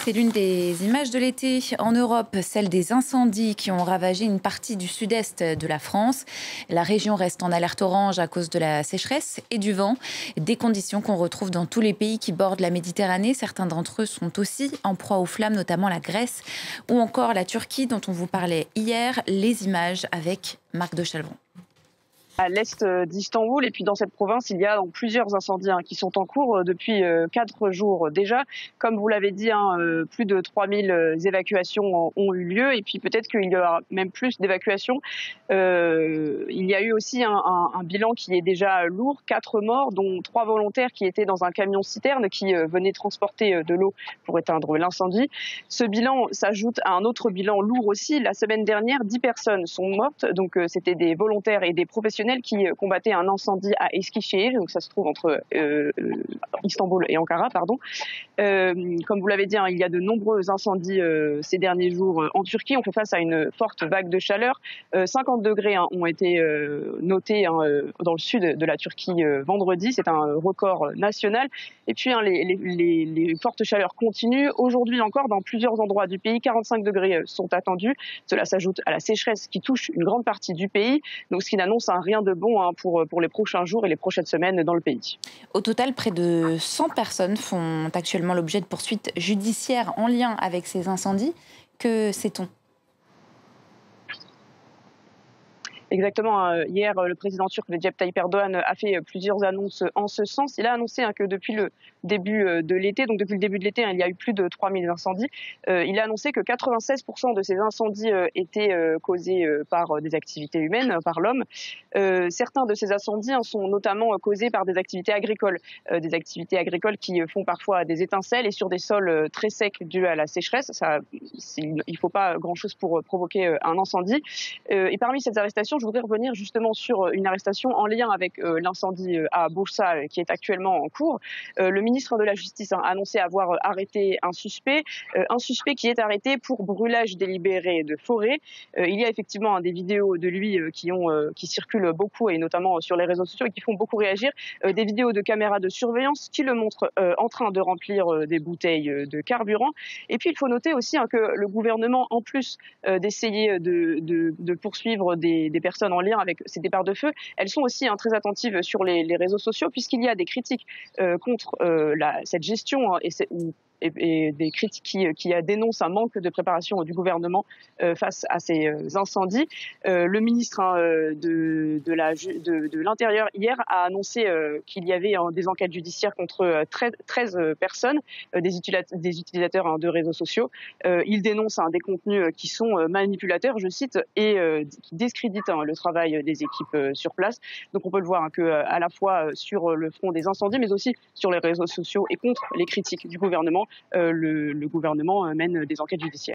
C'est l'une des images de l'été en Europe, celle des incendies qui ont ravagé une partie du sud-est de la France. La région reste en alerte orange à cause de la sécheresse et du vent, des conditions qu'on retrouve dans tous les pays qui bordent la Méditerranée. Certains d'entre eux sont aussi en proie aux flammes, notamment la Grèce ou encore la Turquie dont on vous parlait hier. Les images avec Marc de Chalvron. À l'est d'Istanbul et puis dans cette province, il y a plusieurs incendies qui sont en cours depuis 4 jours déjà. Comme vous l'avez dit, plus de 3000 évacuations ont eu lieu et puis peut-être qu'il y aura même plus d'évacuations. Il y a eu aussi un bilan qui est déjà lourd, 4 morts, dont 3 volontaires qui étaient dans un camion-citerne qui venait transporter de l'eau pour éteindre l'incendie. Ce bilan s'ajoute à un autre bilan lourd aussi. La semaine dernière, 10 personnes sont mortes, donc c'était des volontaires et des professionnels qui combattaient un incendie à Eskişehir, donc ça se trouve entre Istanbul et Ankara, pardon. Comme vous l'avez dit, il y a de nombreux incendies ces derniers jours en Turquie. On fait face à une forte vague de chaleur. 50 degrés ont été notés dans le sud de la Turquie vendredi. C'est un record national. Et puis les fortes chaleurs continuent. Aujourd'hui encore, dans plusieurs endroits du pays, 45 degrés sont attendus. Cela s'ajoute à la sécheresse qui touche une grande partie du pays. Donc ce qui n'annonce rien de bon pour les prochains jours et les prochaines semaines dans le pays. Au total, près de 100 personnes font actuellement l'objet de poursuites judiciaires en lien avec ces incendies. Que sait-on ? Exactement. Hier, le président turc Recep Tayyip Erdogan a fait plusieurs annonces en ce sens. Il a annoncé que depuis le début de l'été, donc depuis le début de l'été, il y a eu plus de 3000 incendies. Il a annoncé que 96% de ces incendies étaient causés par des activités humaines, par l'homme. Certains de ces incendies sont notamment causés par des activités agricoles qui font parfois des étincelles et sur des sols très secs dus à la sécheresse. Il ne faut pas grand-chose pour provoquer un incendie. Et parmi ces arrestations, je voudrais revenir justement sur une arrestation en lien avec l'incendie à Bursa qui est actuellement en cours. Le ministre de la Justice a annoncé avoir arrêté un suspect qui est arrêté pour brûlage délibéré de forêt. Il y a effectivement des vidéos de lui qui circulent beaucoup et notamment sur les réseaux sociaux et qui font beaucoup réagir. Des vidéos de caméras de surveillance qui le montrent en train de remplir des bouteilles de carburant. Et puis il faut noter aussi que le gouvernement, en plus d'essayer de poursuivre des personnes en lien avec ces départs de feu, elles sont aussi très attentives sur les réseaux sociaux puisqu'il y a des critiques contre cette gestion et des critiques qui dénoncent un manque de préparation du gouvernement face à ces incendies. Le ministre de l'Intérieur hier a annoncé qu'il y avait des enquêtes judiciaires contre 13 personnes, des utilisateurs de réseaux sociaux. Il dénonce des contenus qui sont manipulateurs, je cite, et qui discréditent le travail des équipes sur place. Donc on peut le voir à la fois sur le front des incendies, mais aussi sur les réseaux sociaux et contre les critiques du gouvernement, le gouvernement mène des enquêtes judiciaires.